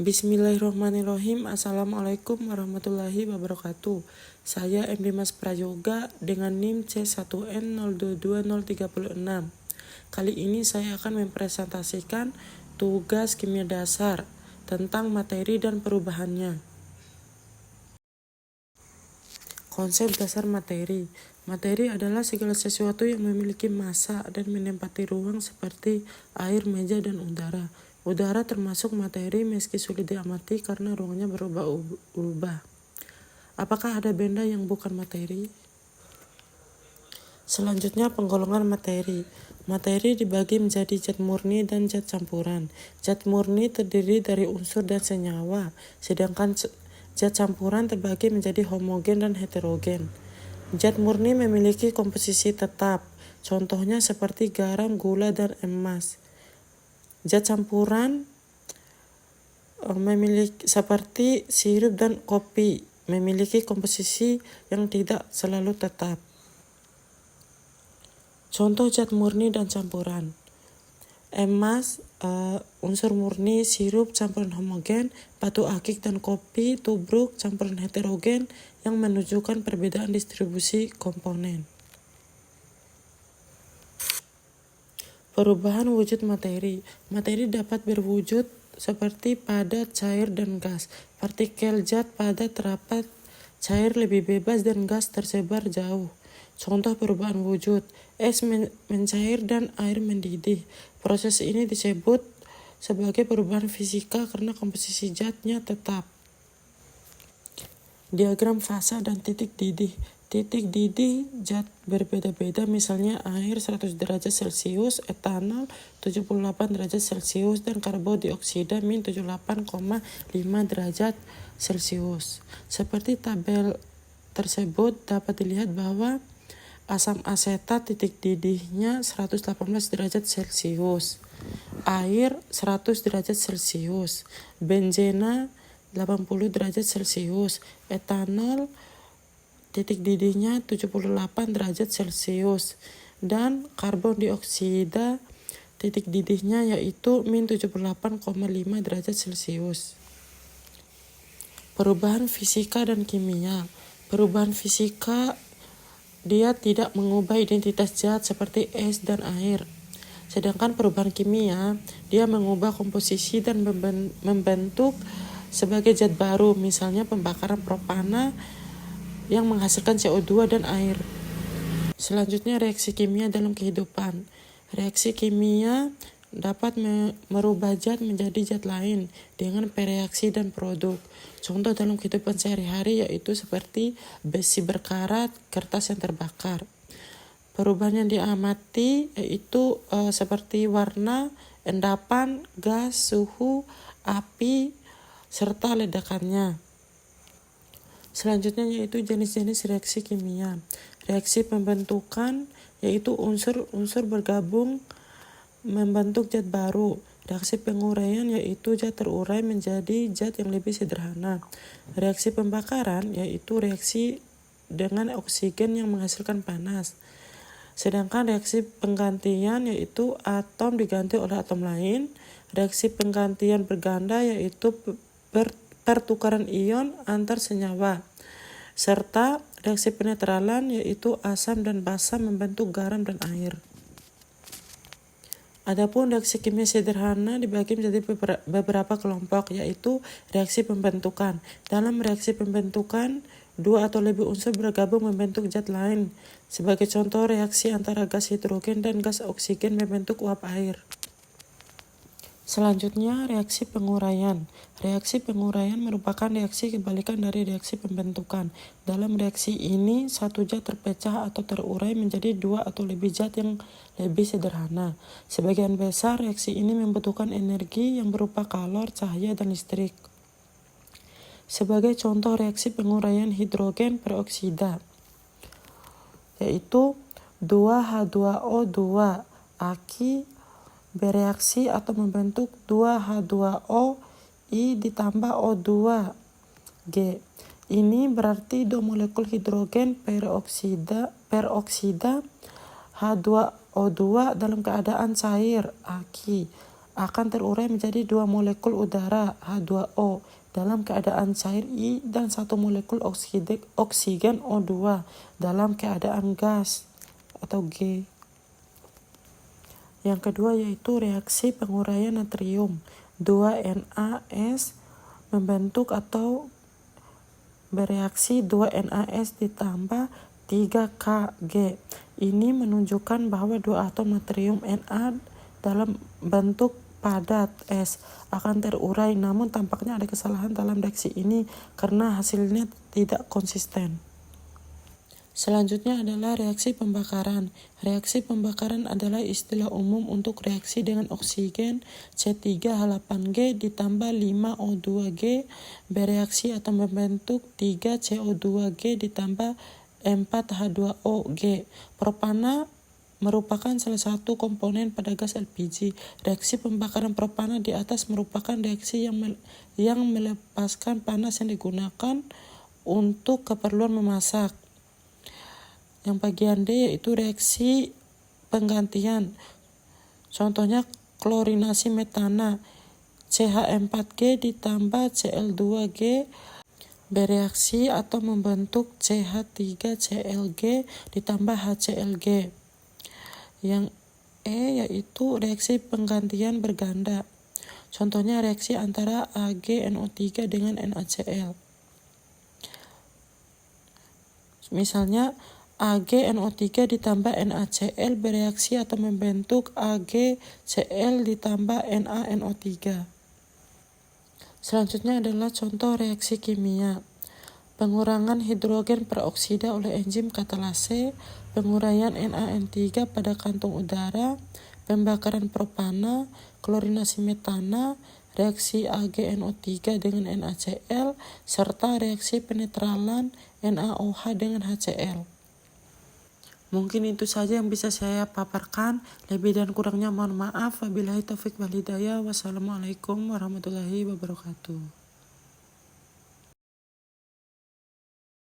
Bismillahirrahmanirrahim. Assalamualaikum warahmatullahi wabarakatuh. Saya M. Dimas Prayoga dengan NIM C1N022036. Kali ini saya akan mempresentasikan tugas kimia dasar tentang materi dan perubahannya. Konsep dasar materi. Materi adalah segala sesuatu yang memiliki massa dan menempati ruang seperti air, meja, dan udara. Udara termasuk materi meski sulit diamati karena ruangnya berubah-ubah. Apakah ada benda yang bukan materi? Selanjutnya penggolongan materi. Materi dibagi menjadi zat murni dan zat campuran. Zat murni terdiri dari unsur dan senyawa, sedangkan zat campuran terbagi menjadi homogen dan heterogen. Zat murni memiliki komposisi tetap, contohnya seperti garam, gula, dan emas. Zat campuran memiliki seperti sirup dan kopi, memiliki komposisi yang tidak selalu tetap. Contoh zat murni dan campuran. Emas, unsur murni, sirup, campuran homogen, batu akik dan kopi, tubruk, campuran heterogen yang menunjukkan perbedaan distribusi komponen. Perubahan wujud materi. Materi dapat berwujud seperti padat, cair, dan gas. Partikel zat padat rapat, cair lebih bebas, dan gas tersebar jauh. Contoh perubahan wujud, es mencair dan air mendidih. Proses ini disebut sebagai perubahan fisika karena komposisi zatnya tetap. Diagram fasa dan titik didih. Titik didih zat berbeda-beda, misalnya air 100 derajat Celcius, etanol 78 derajat Celcius, dan karbodioksida min 78,5 derajat Celcius. Seperti tabel tersebut dapat dilihat bahwa asam asetat titik didihnya 118 derajat Celcius, air 100 derajat Celcius, benzena 80 derajat Celcius, etanol titik didihnya 78 derajat Celcius, dan karbon dioksida titik didihnya yaitu min 78,5 derajat Celcius. Perubahan fisika dan kimia. Perubahan fisika, dia tidak mengubah identitas zat seperti es dan air. Sedangkan perubahan kimia, dia mengubah komposisi dan membentuk sebagai zat baru, misalnya pembakaran propana yang menghasilkan CO2 dan air. Selanjutnya reaksi kimia dalam kehidupan. Reaksi kimia dapat merubah zat menjadi zat lain dengan bereaksi dan produk. Contoh dalam kehidupan sehari-hari yaitu seperti besi berkarat, kertas yang terbakar. Perubahan yang diamati yaitu seperti warna, endapan, gas, suhu, api, serta ledakannya. Selanjutnya yaitu jenis-jenis reaksi kimia. Reaksi pembentukan yaitu unsur-unsur bergabung membentuk zat baru. Reaksi penguraian yaitu zat terurai menjadi zat yang lebih sederhana. Reaksi pembakaran yaitu reaksi dengan oksigen yang menghasilkan panas. Sedangkan reaksi penggantian yaitu atom diganti oleh atom lain. Reaksi penggantian berganda yaitu pertukaran ion antar senyawa. Serta reaksi penetralan yaitu asam dan basa membentuk garam dan air. Adapun reaksi kimia sederhana dibagi menjadi beberapa kelompok, yaitu reaksi pembentukan. Dalam reaksi pembentukan, dua atau lebih unsur bergabung membentuk zat lain. Sebagai contoh, reaksi antara gas hidrogen dan gas oksigen membentuk uap air. Selanjutnya, reaksi penguraian. Reaksi penguraian merupakan reaksi kebalikan dari reaksi pembentukan. Dalam reaksi ini, satu zat terpecah atau terurai menjadi dua atau lebih zat yang lebih sederhana. Sebagian besar reaksi ini membutuhkan energi yang berupa kalor, cahaya, dan listrik. Sebagai contoh reaksi penguraian hidrogen peroksida, yaitu 2H2O2 Aki bereaksi atau membentuk 2H2O I ditambah O2G. Ini berarti dua molekul hidrogen peroksida H2O2 dalam keadaan cair Aki akan terurai menjadi 2 molekul udara H2O dalam keadaan cair I dan 1 molekul oksigen O2 dalam keadaan gas atau G. Yang kedua yaitu reaksi penguraian natrium. 2 NaS membentuk atau bereaksi 2 NaS ditambah 3 Kg. Ini menunjukkan bahwa 2 atom natrium Na dalam bentuk padat S akan terurai, namun tampaknya ada kesalahan dalam reaksi ini karena hasilnya tidak konsisten. Selanjutnya adalah reaksi pembakaran. Reaksi pembakaran adalah istilah umum untuk reaksi dengan oksigen C3H8G ditambah 5O2G bereaksi atau membentuk 3 CO2G ditambah 4 H2OG. Propana merupakan salah satu komponen pada gas LPG. Reaksi pembakaran propana di atas merupakan reaksi yang melepaskan panas yang digunakan untuk keperluan memasak. Yang bagian D yaitu reaksi penggantian. Contohnya klorinasi metana. CH4G ditambah Cl2G bereaksi atau membentuk CH3ClG ditambah HClG. Yang E yaitu reaksi penggantian berganda. Contohnya reaksi antara AgNO3 dengan NaCl. Misalnya AgNO3 ditambah NaCl bereaksi atau membentuk AgCl ditambah NaNO3. Selanjutnya adalah contoh reaksi kimia. Pengurangan hidrogen peroksida oleh enzim katalase, penguraian NaN3 pada kantung udara, pembakaran propana, klorinasi metana, reaksi AgNO3 dengan NaCl, serta reaksi penetralan NaOH dengan HCl. Mungkin itu saja yang bisa saya paparkan. Lebih dan kurangnya mohon maaf. Wabillahi taufik wal hidayah. Wassalamualaikum warahmatullahi wabarakatuh.